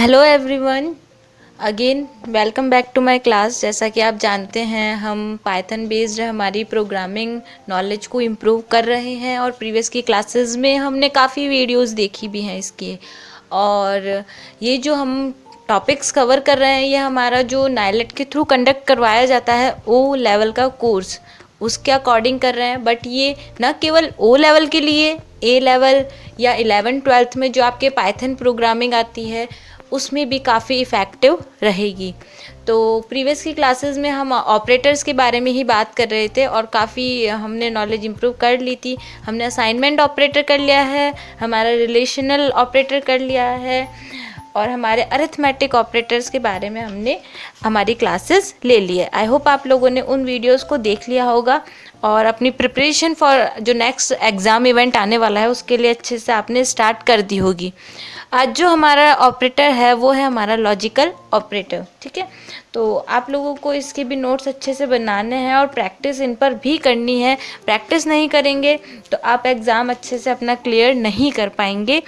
Hello everyone, again welcome back to my class. जैसा कि आप जानते हैं हम पाइथन बेस्ड हमारी प्रोग्रामिंग नॉलेज को इम्प्रूव कर रहे हैं और प्रीवियस की क्लासेस में हमने काफ़ी वीडियोस देखी भी हैं इसकी। और ये जो हम टॉपिक्स कवर कर रहे हैं ये हमारा जो नाइलेट के थ्रू कंडक्ट करवाया जाता है ओ लेवल का कोर्स, उसके अकॉर्डिंग कर रहे हैं। बट ये न केवल ओ लेवल के लिए, ए लेवल या 11th-12th में जो आपके पाइथन प्रोग्रामिंग आती है उसमें भी काफ़ी इफ़ेक्टिव रहेगी। तो प्रीवियस की क्लासेस में हम ऑपरेटर्स के बारे में ही बात कर रहे थे और काफ़ी हमने नॉलेज इम्प्रूव कर ली थी। हमने असाइनमेंट ऑपरेटर कर लिया है, हमारा रिलेशनल ऑपरेटर कर लिया है और हमारे अरिथमेटिक ऑपरेटर्स के बारे में हमने हमारी क्लासेस ले ली है। आई होप आप लोगों ने उन वीडियोस को देख लिया होगा और अपनी प्रिपरेशन फॉर जो नेक्स्ट एग्ज़ाम इवेंट आने वाला है उसके लिए अच्छे से आपने स्टार्ट कर दी होगी। आज जो हमारा ऑपरेटर है वो है हमारा लॉजिकल ऑपरेटर, ठीक है। तो आप लोगों को इसके भी नोट्स अच्छे से बनाने हैं और प्रैक्टिस इन पर भी करनी है। प्रैक्टिस नहीं करेंगे तो आप एग्ज़ाम अच्छे से अपना क्लियर नहीं कर पाएंगे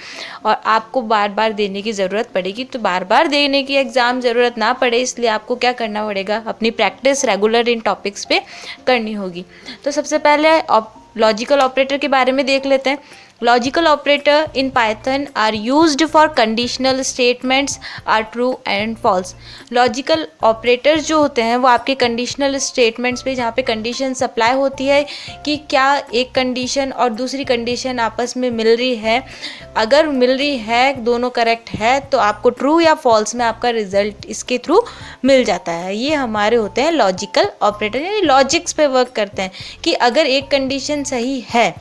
और आपको बार बार देने की ज़रूरत पड़ेगी। तो बार बार देने की एग्ज़ाम ज़रूरत ना पड़े इसलिए आपको क्या करना पड़ेगा, अपनी प्रैक्टिस रेगुलर इन टॉपिक्स पे करनी होगी। तो सबसे पहले लॉजिकल ऑपरेटर के बारे में देख लेते हैं। Logical operator in Python are used for conditional statements are true and false. Logical operators जो होते हैं वो आपके कंडीशनल स्टेटमेंट्स पे, जहाँ पे कंडीशन सप्लाई होती है कि क्या एक कंडीशन और दूसरी कंडीशन आपस में मिल रही है, अगर मिल रही है, दोनों करेक्ट है तो आपको ट्रू या फॉल्स में आपका रिजल्ट इसके थ्रू मिल जाता है। ये हमारे होते हैं लॉजिकल ऑपरेटर, यानी लॉजिक्स पे वर्क करते हैं कि अगर एक कंडीशन सही है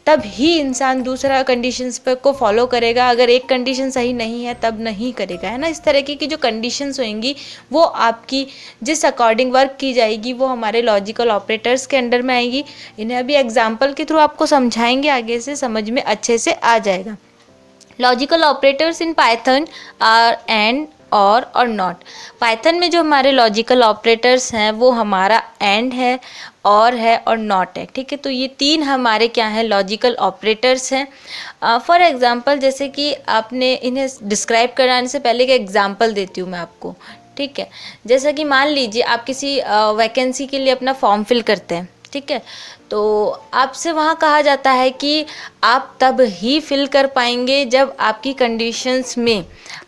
तब ही इंसान दूसरा कंडीशंस पर को फॉलो करेगा, अगर एक कंडीशन सही नहीं है तब नहीं करेगा, है ना। इस तरह की जो कंडीशंस होंगी वो आपकी जिस अकॉर्डिंग वर्क की जाएगी वो हमारे लॉजिकल ऑपरेटर्स के अंडर में आएगी। इन्हें अभी एग्जांपल के थ्रू आपको समझाएंगे, आगे से समझ में अच्छे से आ जाएगा। Logical operators in Python are and or not. Python में जो हमारे लॉजिकल ऑपरेटर्स हैं वो हमारा एंड है, और है और नॉट है, ठीक है। तो ये तीन हमारे क्या हैं, लॉजिकल ऑपरेटर्स हैं। फॉर एग्जांपल, जैसे कि आपने इन्हें डिस्क्राइब कराने से पहले एक एग्जांपल देती हूँ मैं आपको, ठीक है। जैसा कि मान लीजिए आप किसी वैकेंसी के लिए अपना फॉर्म फिल करते हैं, ठीक है। तो आपसे वहाँ कहा जाता है कि आप तब ही फिल कर पाएंगे जब आपकी कंडीशंस में,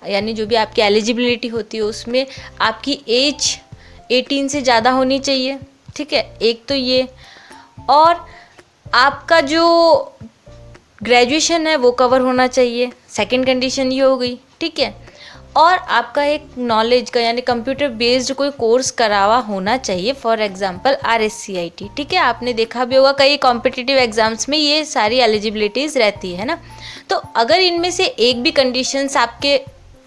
यानी जो भी आपकी एलिजिबिलिटी होती है उसमें आपकी एज 18 से ज़्यादा होनी चाहिए, ठीक है। एक तो ये, और आपका जो ग्रेजुएशन है वो कवर होना चाहिए, सेकंड कंडीशन ये हो गई, ठीक है। और आपका एक नॉलेज का यानी कंप्यूटर बेस्ड कोई कोर्स करा हुआ होना चाहिए, फॉर एग्जांपल RSCIT, ठीक है। आपने देखा भी होगा कई कॉम्पिटिटिव एग्जाम्स में ये सारी एलिजिबिलिटीज़ रहती है ना। तो अगर इनमें से एक भी कंडीशंस आपके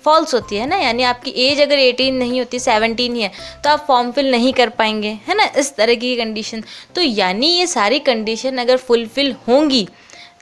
फॉल्स होती है ना, यानी आपकी एज अगर 18 नहीं होती, 17 ही है, तो आप फॉर्म फिल नहीं कर पाएंगे, है ना, इस तरह की कंडीशन। तो यानी ये सारी कंडीशन अगर फुलफिल होंगी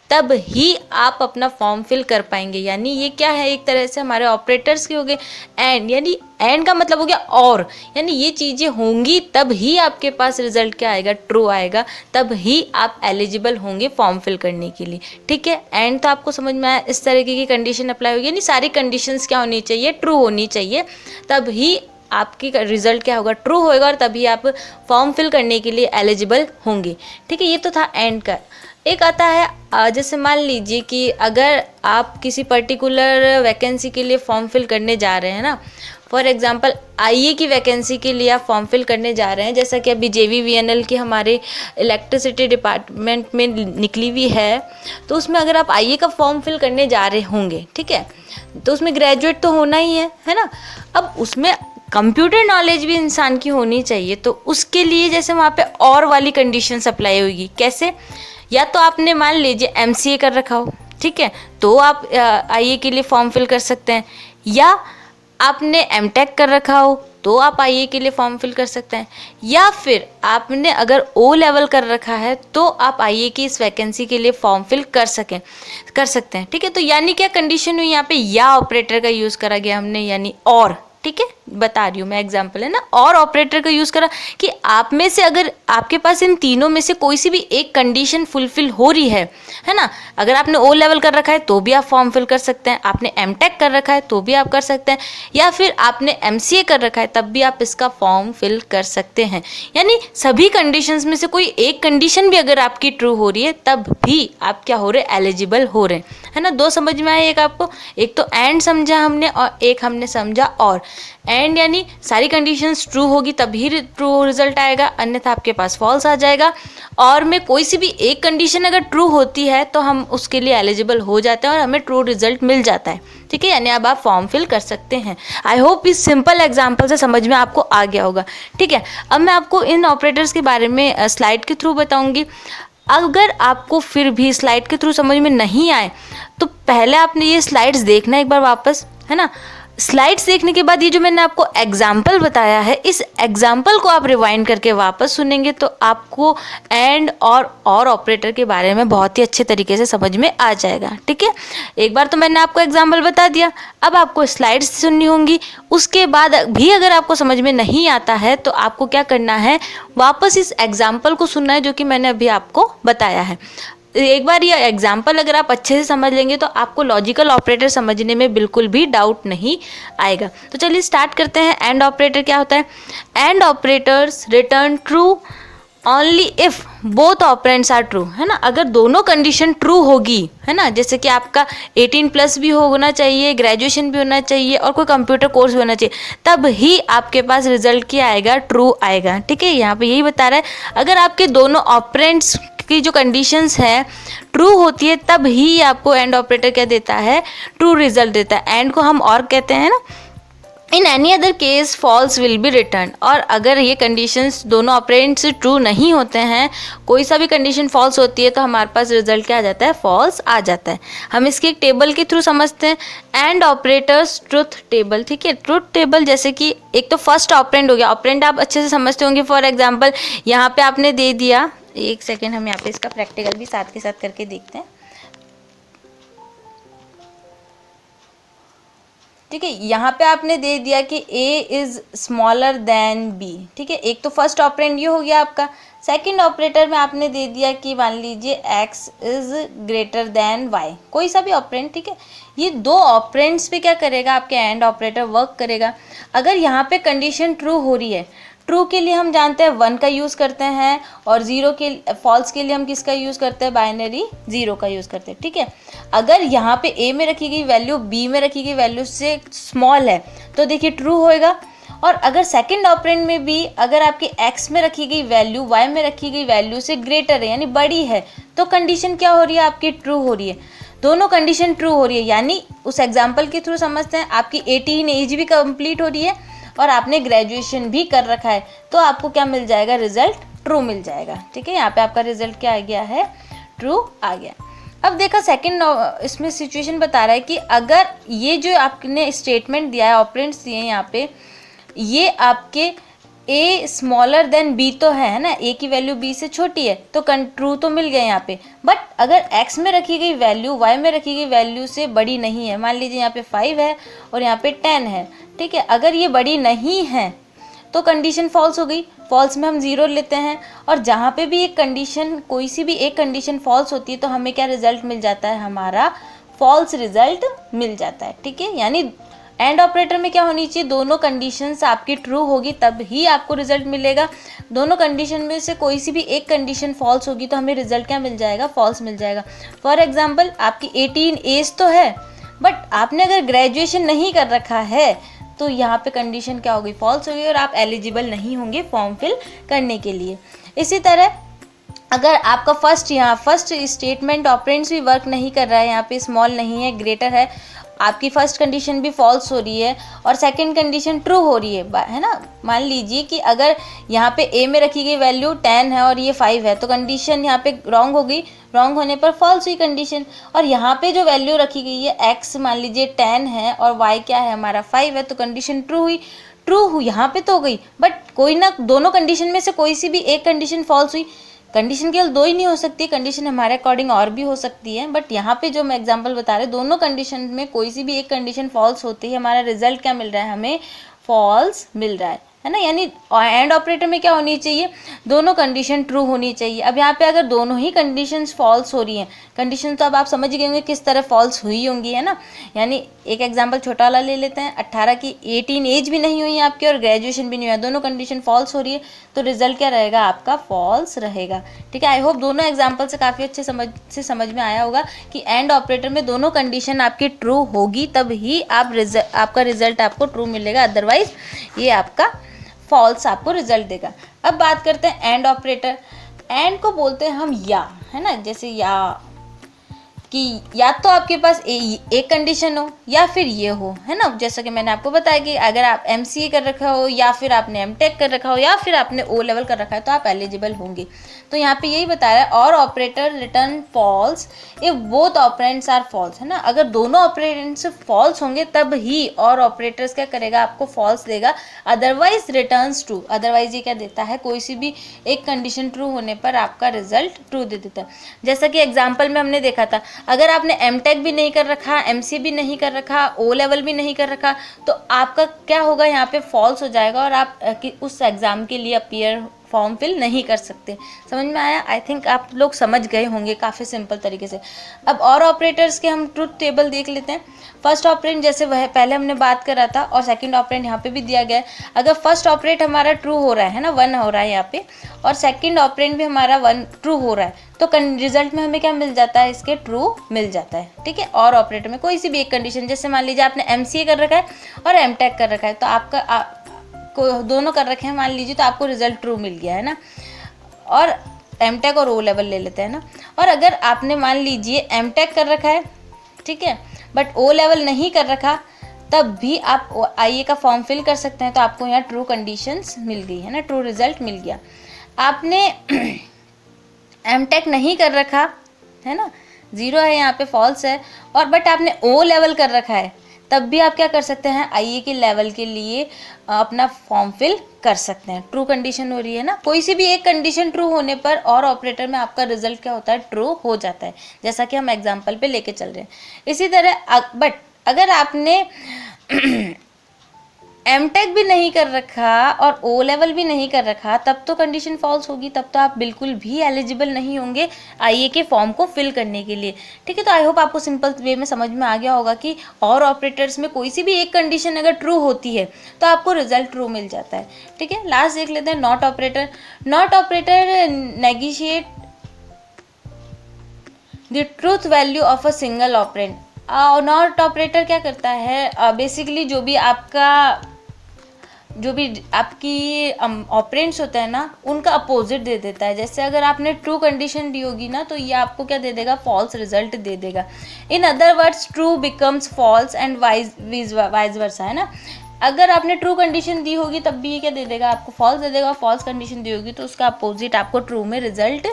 तब ही आप अपना फॉर्म फिल कर पाएंगे। यानी ये क्या है, एक तरह से हमारे ऑपरेटर्स के हो गए एंड, यानी एंड का मतलब हो गया और, यानी ये चीज़ें होंगी तब ही आपके पास रिजल्ट क्या आएगा, ट्रू आएगा, तब ही आप एलिजिबल होंगे फॉर्म फिल करने के लिए, ठीक है। एंड तो आपको समझ में आया, इस तरीके की कंडीशन अप्लाई होगी, यानी सारी कंडीशंस क्या होनी चाहिए, ट्रू होनी चाहिए, तब ही आपकी रिजल्ट क्या होगा, ट्रू होएगा, और तभी आप फॉर्म फिल करने के लिए एलिजिबल होंगे, ठीक है। ये तो था एंड का। एक आता है, जैसे मान लीजिए कि अगर आप किसी पर्टिकुलर वैकेंसी के लिए फॉर्म फिल करने जा रहे हैं ना, फॉर एग्जांपल IA की वैकेंसी के लिए आप फॉर्म फिल करने जा रहे हैं, जैसा कि अभी JVVNL की हमारे इलेक्ट्रिसिटी डिपार्टमेंट में निकली हुई है, तो उसमें अगर आप IA का फॉर्म फिल करने जा रहे होंगे, ठीक है, तो उसमें ग्रेजुएट तो होना ही है ना। अब उसमें कंप्यूटर नॉलेज भी इंसान की होनी चाहिए, तो उसके लिए जैसे वहाँ पे और वाली कंडीशन अप्लाई होगी। कैसे, या तो आपने मान लीजिए MCA कर रखा हो, ठीक है, तो आप IA के लिए फॉर्म फिल कर सकते हैं, या आपने MTech कर रखा हो तो आप IA के लिए फॉर्म फिल कर सकते हैं, या फिर आपने अगर O लेवल कर रखा है तो आप IA की इस वैकेंसी के लिए फॉर्म फिल कर सकते हैं, ठीक है। तो यानी क्या कंडीशन हुई यहाँ पे, या ऑपरेटर का यूज़ करा गया हमने, यानी और, ठीक है, बता रही हूँ मैं, एग्जाम्पल है ना, और ऑपरेटर का यूज़ करा कि आप में से अगर आपके पास इन तीनों में से कोई सी भी एक कंडीशन फुलफिल हो रही है ना, अगर आपने ओ लेवल कर रखा है तो भी आप फॉर्म फिल कर सकते हैं, आपने एमटेक कर रखा है तो भी आप कर सकते हैं, या फिर आपने एमसीए कर रखा है तब भी आप इसका फॉर्म फिल कर सकते हैं। यानी सभी कंडीशंस में से कोई एक कंडीशन भी अगर आपकी ट्रू हो रही है तब भी आप क्या हो रहे, एलिजिबल हो रहे है ना। दो समझ में आए एक आपको, एक तो एंड समझा हमने और एक हमने समझा और। एंड यानी सारी कंडीशंस ट्रू होगी तभी ट्रू रिजल्ट आएगा, अन्यथा आपके पास फॉल्स आ जाएगा। और में कोई सी भी एक कंडीशन अगर ट्रू होती है तो हम उसके लिए एलिजिबल हो जाते हैं और हमें ट्रू रिजल्ट मिल जाता है, ठीक है। यानी अब आप फॉर्म फिल कर सकते हैं। आई होप इस सिंपल एग्जाम्पल से समझ में आपको आ गया होगा, ठीक है। अब मैं आपको इन ऑपरेटर्स के बारे में स्लाइड के थ्रू बताऊंगी। अगर आपको फिर भी स्लाइड के थ्रू समझ में नहीं आए तो पहले आपने ये स्लाइड्स देखना एक बार वापस, है ना। स्लाइड्स देखने के बाद ये जो मैंने आपको एग्जाम्पल बताया है, इस एग्जाम्पल को आप रिवाइंड करके वापस सुनेंगे तो आपको एंड और ऑपरेटर के बारे में बहुत ही अच्छे तरीके से समझ में आ जाएगा, ठीक है। एक बार तो मैंने आपको एग्जाम्पल बता दिया, अब आपको स्लाइड्स सुननी होंगी। उसके बाद भी अगर आपको समझ में नहीं आता है तो आपको क्या करना है, वापस इस एग्जाम्पल को सुनना है जो कि मैंने अभी आपको बताया है। एक बार ये एग्जाम्पल अगर आप अच्छे से समझ लेंगे तो आपको लॉजिकल ऑपरेटर समझने में बिल्कुल भी डाउट नहीं आएगा। तो चलिए स्टार्ट करते हैं। एंड ऑपरेटर क्या होता है? And operators return true only if both operands are true, है ना। अगर दोनों कंडीशन ट्रू होगी, है ना, जैसे कि आपका 18+ भी होना चाहिए, ग्रेजुएशन भी होना चाहिए और कोई कंप्यूटर कोर्स भी होना चाहिए, तब ही आपके पास रिजल्ट क्या आएगा, ट्रू आएगा, ठीक है। यहाँ पे यही बता रहा है, अगर आपके दोनों ऑपरेंड्स की जो कंडीशंस है ट्रू होती है तब ही आपको एंड ऑपरेटर क्या देता है, ट्रू रिजल्ट देता है। एंड को हम और कहते हैं ना, in any other case false will be return. और अगर ये कंडीशंस दोनों ऑपरेंड्स ट्रू नहीं होते हैं, कोई सा भी कंडीशन फॉल्स होती है तो हमारे पास रिजल्ट क्या आ जाता है, फॉल्स आ जाता है। हम इसके एक टेबल के थ्रू समझते हैं, एंड ऑपरेटर्स ट्रुथ टेबल, ठीक है। ट्रुथ टेबल जैसे कि एक तो फर्स्ट ऑपरेंड हो गया, ऑपरेंड आप अच्छे से समझते होंगे। फॉर एग्जाम्पल यहाँ पे आपने दे दिया, एक सेकेंड हम यहाँ पे इसका प्रैक्टिकल भी साथ के साथ करके देखते हैं, ठीक है। यहाँ पे आपने दे दिया कि A is smaller than B, ठीक है। एक तो फर्स्ट ऑपरेंड ये हो गया आपका। सेकंड ऑपरेटर में आपने दे दिया कि मान लीजिए X is greater than Y, कोई सा भी ऑपरेंड, ठीक है। ये दो ऑपरेंड्स पे क्या करेगा, आपके एंड ऑपरेटर वर्क करेगा। अगर यहाँ पे कंडीशन ट्रू हो रही है, ट्रू के लिए हम जानते हैं 1 का यूज़ करते हैं, और जीरो के फॉल्स के लिए हम किसका यूज़ करते हैं, बाइनरी 0 का यूज़ करते हैं, ठीक है। अगर यहाँ पे A में रखी गई वैल्यू B में रखी गई वैल्यू से स्मॉल है तो देखिए ट्रू होएगा। और अगर सेकंड ऑपरेंड में भी अगर आपकी X में रखी गई वैल्यू Y में रखी गई वैल्यू से ग्रेटर है, यानी बड़ी है, तो कंडीशन क्या हो रही है, आपकी ट्रू हो रही है। दोनों कंडीशन ट्रू हो रही है, यानी उस एग्जाम्पल के थ्रू समझते हैं, आपकी 18 एज भी कंप्लीट हो रही है और आपने ग्रेजुएशन भी कर रखा है, तो आपको क्या मिल जाएगा, रिजल्ट ट्रू मिल जाएगा, ठीक है। यहाँ पे आपका रिजल्ट क्या आ गया है, ट्रू आ गया। अब देखा सेकंड इसमें सिचुएशन बता रहा है कि अगर ये जो आपने स्टेटमेंट दिया है, ऑपरेंड्स दिए हैं यहाँ पे, ये आपके A स्मॉलर देन B तो है ना, A की वैल्यू B से छोटी है तो ट्रू तो मिल गया यहाँ पे। बट अगर X में रखी गई वैल्यू Y में रखी गई वैल्यू से बड़ी नहीं है, मान लीजिए यहाँ पे 5 है और यहाँ पे 10 है, ठीक है। अगर ये बड़ी नहीं है तो कंडीशन फॉल्स हो गई, फॉल्स में हम 0 लेते हैं। और जहाँ पे भी एक कंडीशन, कोई सी भी एक कंडीशन फॉल्स होती है तो हमें क्या रिजल्ट मिल जाता है, हमारा फॉल्स रिजल्ट मिल जाता है, ठीक है। यानी एंड ऑपरेटर में क्या होनी चाहिए, दोनों कंडीशंस आपकी ट्रू होगी तब ही आपको रिजल्ट मिलेगा। दोनों कंडीशन में से कोई सी भी एक कंडीशन फॉल्स होगी तो हमें रिजल्ट क्या मिल जाएगा, फॉल्स मिल जाएगा। फॉर एग्जांपल आपकी 18 एज तो है, बट आपने अगर ग्रेजुएशन नहीं कर रखा है तो यहाँ पे कंडीशन क्या होगी, फॉल्स होगी और आप एलिजिबल नहीं होंगे फॉर्म फिल करने के लिए। इसी तरह अगर आपका फर्स्ट स्टेटमेंट ऑपरेंड्स भी वर्क नहीं कर रहा है, यहाँ पे स्मॉल नहीं है, ग्रेटर है, आपकी फर्स्ट कंडीशन भी फॉल्स हो रही है और सेकंड कंडीशन ट्रू हो रही है ना। मान लीजिए कि अगर यहाँ पे A में रखी गई वैल्यू 10 है और ये 5 है तो कंडीशन यहाँ पे रॉन्ग हो गई, रॉन्ग होने पर फॉल्स हुई कंडीशन। और यहाँ पे जो वैल्यू रखी गई है X मान लीजिए 10 है और Y क्या है, हमारा 5 है, तो कंडीशन ट्रू हुई, ट्रू हुई यहाँ पे तो हो गई। बट कोई ना, दोनों कंडीशन में से कोई सी भी एक कंडीशन फॉल्स हुई। कंडीशन केवल 2 ही नहीं हो सकती, कंडीशन हमारे अकॉर्डिंग और भी हो सकती है, बट यहाँ पे जो मैं एग्जांपल बता रहे, दोनों कंडीशन में कोई सी भी एक कंडीशन फॉल्स होती है, हमारा रिजल्ट क्या मिल रहा है, हमें फॉल्स मिल रहा है ना। यानी एंड ऑपरेटर में क्या होनी चाहिए, दोनों कंडीशन ट्रू होनी चाहिए। अब यहाँ पे अगर दोनों ही कंडीशंस फॉल्स हो रही हैं, कंडीशन तो अब आप समझ गए होंगे किस तरह फॉल्स हुई होंगी, है ना। यानी एक एग्जांपल छोटा वाला ले लेते हैं, 18 की 18 एज भी नहीं हुई है आपकी और ग्रेजुएशन भी नहीं हुआ, दोनों कंडीशन फॉल्स हो रही है, तो रिजल्ट क्या रहेगा आपका, फॉल्स रहेगा। ठीक है, आई होप दोनों एग्जाम्पल से काफ़ी अच्छे समझ में आया होगा कि एंड ऑपरेटर में दोनों कंडीशन आपकी ट्रू होगी तब ही आपका रिजल्ट आपको ट्रू मिलेगा, अदरवाइज ये आपका फॉल्स आपको रिजल्ट देगा। अब बात करते हैं एंड ऑपरेटर। एंड को बोलते हैं हम या, है ना, जैसे या कि या तो आपके पास एक कंडीशन हो या फिर ये हो, है ना। जैसा कि मैंने आपको बताया कि अगर आप MCA कर रखा हो या फिर आपने MTech कर रखा हो या फिर आपने O लेवल कर रखा है तो आप एलिजिबल होंगे। तो यहाँ पे यही बता रहा है, or operator return false if both operands are false, है ना। अगर दोनों ऑपरेंड्स फॉल्स होंगे तब ही और ऑपरेटर्स क्या करेगा, आपको फॉल्स देगा, अदरवाइज रिटर्न्स ट्रू। अदरवाइज ये क्या देता है, कोई सी भी एक कंडीशन ट्रू होने पर आपका रिजल्ट ट्रू दे देता है। जैसा कि एग्जाम्पल में हमने देखा था, अगर आपने MTech भी नहीं कर रखा, MCA भी नहीं कर रखा, O लेवल भी नहीं कर रखा, तो आपका क्या होगा, यहाँ पे फॉल्स हो जाएगा और आप उस एग्ज़ाम के लिए अपीयर फॉर्म फिल नहीं कर सकते। समझ में आया? आई थिंक आप लोग समझ गए होंगे काफ़ी सिंपल तरीके से। अब और ऑपरेटर्स के हम ट्रुथ टेबल देख लेते हैं। फर्स्ट ऑपरेंड जैसे वह पहले हमने बात करा था और सेकंड ऑपरेंड यहाँ पे भी दिया गया है। अगर फर्स्ट ऑपरेट हमारा ट्रू हो रहा है ना, 1 हो रहा है यहाँ पे, और सेकंड ऑपरेंड भी हमारा 1 ट्रू हो रहा है, तो रिजल्ट में हमें क्या मिल जाता है, इसके ट्रू मिल जाता है। ठीक है, और ऑपरेटर में कोई सी भी एक कंडीशन, जैसे मान लीजिए आपने MCA कर रखा है और MTech कर रखा है, तो आपका को दोनों कर रखे हैं मान लीजिए, तो आपको रिजल्ट ट्रू मिल गया, है ना। और MTech और O लेवल ले लेते हैं ना। और अगर आपने मान लीजिए MTech कर रखा है, ठीक है, बट O लेवल नहीं कर रखा, तब भी आप IA का फॉर्म फिल कर सकते हैं, तो आपको यहाँ ट्रू कंडीशंस मिल गई, है ना, ट्रू रिजल्ट मिल गया। आपने MTech नहीं कर रखा है ना, 0 है यहाँ पे, फॉल्स है, और बट आपने O लेवल कर रखा है, तब भी आप क्या कर सकते हैं, IA के लेवल के लिए अपना फॉर्म फिल कर सकते हैं। ट्रू कंडीशन हो रही है ना, कोई सी भी एक कंडीशन ट्रू होने पर और ऑपरेटर में आपका रिजल्ट क्या होता है, ट्रू हो जाता है, जैसा कि हम एग्जांपल पे लेके चल रहे हैं। इसी तरह बट अगर आपने MTech भी नहीं कर रखा और O लेवल भी नहीं कर रखा, तब तो कंडीशन फॉल्स होगी, तब तो आप बिल्कुल भी एलिजिबल नहीं होंगे IA के फॉर्म को फिल करने के लिए। ठीक है, तो आई होप आपको सिंपल वे में समझ में आ गया होगा कि और ऑपरेटर्स में कोई सी भी एक कंडीशन अगर ट्रू होती है तो आपको रिजल्ट ट्रू मिल जाता है। ठीक है, लास्ट देख लेते हैं not operator. Not operator negotiate the truth value of a single operand. Not operator क्या करता है, बेसिकली जो भी आपकी ऑपरेंड्स होता है ना, उनका अपोजिट दे देता है। जैसे अगर आपने ट्रू कंडीशन दी होगी ना, तो ये आपको क्या दे देगा, फॉल्स रिजल्ट दे देगा। In other words true becomes false and vice versa, है ना। अगर आपने ट्रू कंडीशन दी होगी तब भी ये क्या दे देगा, आपको फॉल्स दे देगा, फॉल्स कंडीशन दी होगी तो उसका अपोजिट आपको ट्रू में रिजल्ट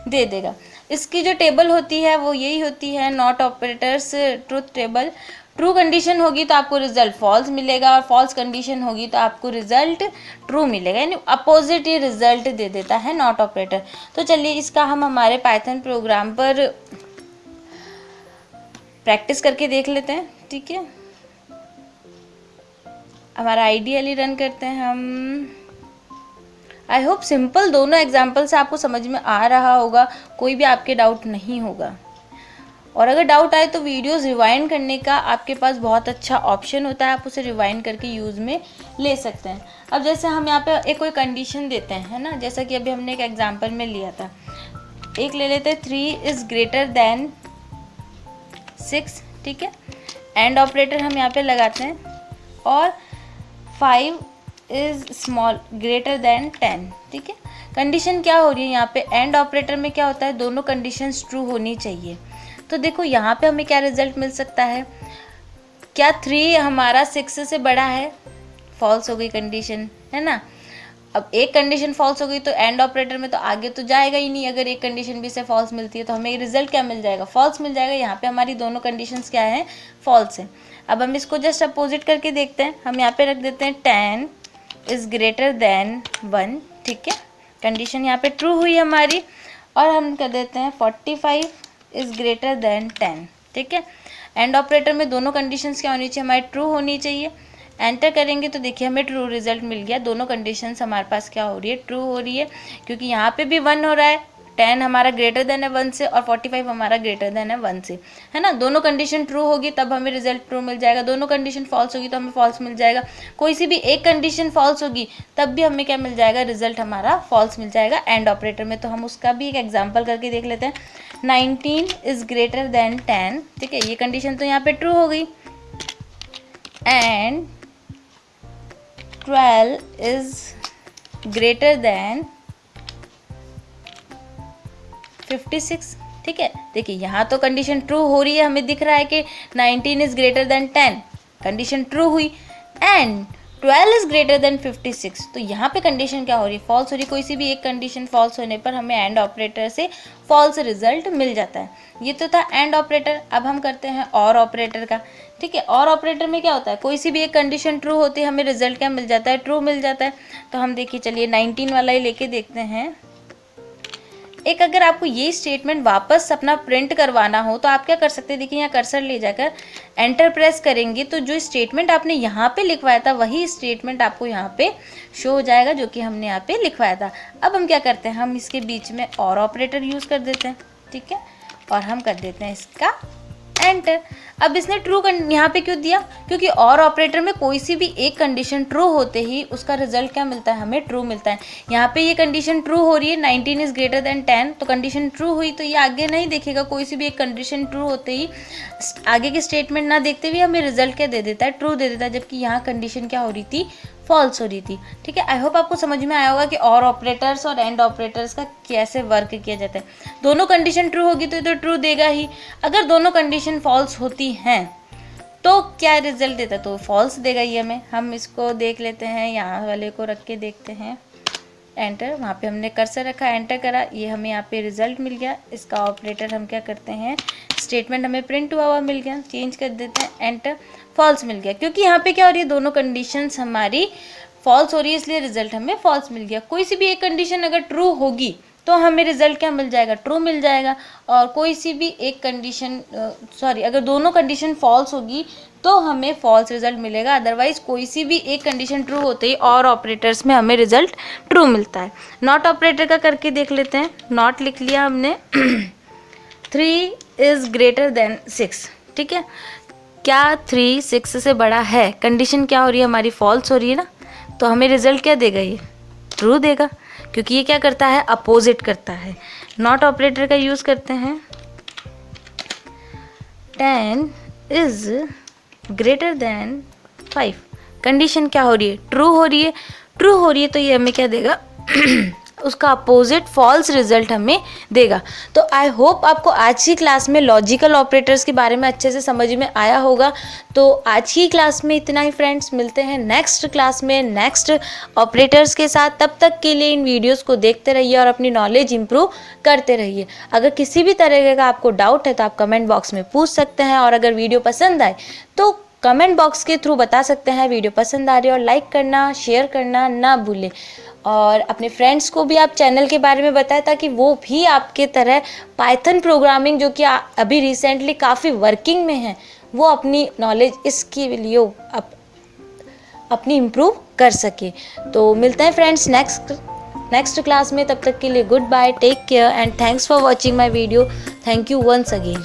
दे देगा। इसकी जो टेबल होती है वो यही होती है, not operators truth table. True condition होगी तो आपको रिजल्ट फॉल्स मिलेगा और फॉल्स कंडीशन होगी तो आपको रिजल्ट ट्रू मिलेगा, यानी अपोजिट ये रिजल्ट दे देता है नॉट ऑपरेटर। तो चलिए इसका हम हमारे पाइथन प्रोग्राम पर प्रैक्टिस करके देख लेते हैं। ठीक है, हमारा आइडियली रन करते हैं हम। आई होप सिंपल दोनों एग्जाम्पल से आपको समझ में आ रहा होगा, कोई भी आपके डाउट नहीं होगा। और अगर डाउट आए तो वीडियोस रिवाइंड करने का आपके पास बहुत अच्छा ऑप्शन होता है, आप उसे रिवाइंड करके यूज़ में ले सकते हैं। अब जैसे हम यहाँ पे एक कोई कंडीशन देते हैं, है ना, जैसा कि अभी हमने एक एग्जांपल में लिया था, एक ले लेते हैं 3 इज़ ग्रेटर देन 6। ठीक है, एंड ऑपरेटर हम यहाँ पे लगाते हैं, और 5 इज़ स्मॉल ग्रेटर देन 10। ठीक है, कंडीशन क्या हो रही है यहाँ पे, एंड ऑपरेटर में क्या होता है, दोनों कंडीशंस ट्रू होनी चाहिए। तो देखो यहाँ पे हमें क्या रिजल्ट मिल सकता है, क्या 3 हमारा 6 से बड़ा है, फॉल्स हो गई कंडीशन, है ना। अब एक कंडीशन फॉल्स हो गई तो एंड ऑपरेटर में तो आगे तो जाएगा ही नहीं, अगर एक कंडीशन भी से फॉल्स मिलती है तो हमें रिजल्ट क्या मिल जाएगा, फॉल्स मिल जाएगा। यहाँ पे हमारी दोनों कंडीशंस क्या है, फॉल्स है। अब हम इसको जस्ट अपोजिट करके देखते हैं, हम यहाँ पे रख देते हैं 10 इज़ ग्रेटर देन 1। ठीक है, कंडीशन यहाँ पे ट्रू हुई हमारी, और हम कर देते हैं 45 इज़ ग्रेटर देन 10। ठीक है, एंड ऑपरेटर में दोनों कंडीशंस क्या होनी चाहिए, हमारी ट्रू होनी चाहिए। एंटर करेंगे तो देखिए हमें ट्रू रिजल्ट मिल गया। दोनों कंडीशंस हमारे पास क्या हो रही है, ट्रू हो रही है, क्योंकि यहाँ पे भी 1 हो रहा है, 10 हमारा ग्रेटर देन है 1 से और 45 हमारा ग्रेटर देन है 1 से, है ना। दोनों कंडीशन ट्रू होगी तब हमें रिजल्ट ट्रू मिल जाएगा, दोनों कंडीशन फॉल्स होगी तो हमें फॉल्स मिल जाएगा। कोई सी भी एक कंडीशन फॉल्स होगी तब भी हमें क्या मिल जाएगा, रिजल्ट हमारा फॉल्स मिल जाएगा एंड ऑपरेटर में। तो हम उसका भी एक एग्जाम्पल करके देख लेते हैं। 19 इज ग्रेटर देन 10, ठीक है, ये कंडीशन तो यहाँ पे ट्रू हो गई। एंड 12 इज ग्रेटर देन 56, ठीक है। देखिए यहाँ तो कंडीशन ट्रू हो रही है, हमें दिख रहा है कि 19 is greater than 10, condition true हुई, एंड 12 इज ग्रेटर देन 56, तो यहाँ पे कंडीशन क्या हो रही है, फॉल्स हो रही है। कोई सी भी एक कंडीशन फॉल्स होने पर हमें एंड ऑपरेटर से फॉल्स रिजल्ट मिल जाता है। ये तो था एंड ऑपरेटर। अब हम करते हैं और ऑपरेटर का, ठीक है। और ऑपरेटर में क्या होता है, कोई सी भी एक कंडीशन ट्रू होती है, हमें रिजल्ट क्या मिल जाता है, ट्रू मिल जाता है। तो हम देखिए चलिए 19 वाला ही लेके देखते हैं। एक अगर आपको ये स्टेटमेंट वापस अपना प्रिंट करवाना हो तो आप क्या कर सकते हैं, देखिए यहाँ कर्सर ले जाकर एंटर प्रेस करेंगे तो जो स्टेटमेंट आपने यहाँ पे लिखवाया था वही स्टेटमेंट आपको यहाँ पे शो हो जाएगा जो कि हमने यहाँ पे लिखवाया था। अब हम क्या करते हैं, हम इसके बीच में और ऑपरेटर यूज़ कर देते हैं, ठीक है, और हम कर देते हैं इसका एंटर। अब इसने ट्रू यहाँ पे क्यों दिया, क्योंकि और ऑपरेटर में कोई सी भी एक कंडीशन ट्रू होते ही उसका रिजल्ट क्या मिलता है, हमें ट्रू मिलता है। यहाँ पे ये कंडीशन ट्रू हो रही है, 19 इज ग्रेटर देन 10, तो कंडीशन ट्रू हुई, तो ये आगे नहीं देखेगा, कोई सी भी एक कंडीशन ट्रू होते ही आगे के स्टेटमेंट ना देखते हुए हमें रिजल्ट क्या दे देता है, ट्रू दे देता है, जबकि यहाँ कंडीशन क्या हो रही थी, फॉल्स हो रही थी, ठीक है। आई होप आपको समझ में आया होगा कि और ऑपरेटर्स और एंड ऑपरेटर्स का कैसे वर्क किया जाता है। दोनों कंडीशन ट्रू होगी तो ट्रू देगा ही, अगर दोनों कंडीशन फॉल्स होती हैं तो क्या रिजल्ट देता है, तो फॉल्स देगा ही हमें। हम इसको देख लेते हैं, यहाँ वाले को रख के देखते हैं, एंटर, वहाँ पे हमने कर्सर रखा, एंटर करा, ये हमें यहाँ पे रिजल्ट मिल गया। इसका ऑपरेटर हम क्या करते हैं, स्टेटमेंट हमें प्रिंट हुआ मिल गया, चेंज कर देते हैं, एंटर, फॉल्स मिल गया, क्योंकि यहाँ पे क्या हो रही है, दोनों कंडीशंस हमारी फॉल्स हो रही है इसलिए रिजल्ट हमें फॉल्स मिल गया। कोई सी भी एक कंडीशन अगर ट्रू होगी तो हमें रिजल्ट क्या मिल जाएगा, ट्रू मिल जाएगा। और कोई सी भी एक कंडीशन अगर दोनों कंडीशन फॉल्स होगी तो हमें फॉल्स रिजल्ट मिलेगा, अदरवाइज कोई सी भी एक कंडीशन ट्रू होते ही और ऑपरेटर्स में हमें रिजल्ट ट्रू मिलता है। नॉट ऑपरेटर का करके देख लेते हैं। नॉट लिख लिया हमने 3 इज ग्रेटर देन 6, ठीक है, क्या 3 6 से बड़ा है, कंडीशन क्या हो रही है हमारी, फॉल्स हो रही है ना, तो हमें रिजल्ट क्या देगा, ये ट्रू देगा, क्योंकि ये क्या करता है, अपोजिट करता है। नॉट ऑपरेटर का यूज़ करते हैं। 10 इज ग्रेटर देन 5, कंडीशन क्या हो रही है, ट्रू हो रही है, ट्रू हो रही है तो ये हमें क्या देगा उसका अपोजिट फॉल्स रिजल्ट हमें देगा। तो आई होप आपको आज की क्लास में लॉजिकल ऑपरेटर्स के बारे में अच्छे से समझ में आया होगा। तो आज की क्लास में इतना ही फ्रेंड्स, मिलते हैं नेक्स्ट क्लास में नेक्स्ट ऑपरेटर्स के साथ। तब तक के लिए इन वीडियोस को देखते रहिए और अपनी नॉलेज इंप्रूव करते रहिए। अगर किसी भी तरह का आपको डाउट है तो आप कमेंट बॉक्स में पूछ सकते हैं, और अगर वीडियो पसंद आए तो कमेंट बॉक्स के थ्रू बता सकते हैं वीडियो पसंद आ रही है, और लाइक करना शेयर करना ना भूलें। और अपने फ्रेंड्स को भी आप चैनल के बारे में बताएं ताकि वो भी आपके तरह पाइथन प्रोग्रामिंग जो कि अभी रिसेंटली काफ़ी वर्किंग में है, वो अपनी नॉलेज इसके लिए अपनी इम्प्रूव कर सके। तो मिलते हैं फ्रेंड्स नेक्स्ट क्लास में। तब तक के लिए goodbye, take care and thanks for watching my video. Thank you once again.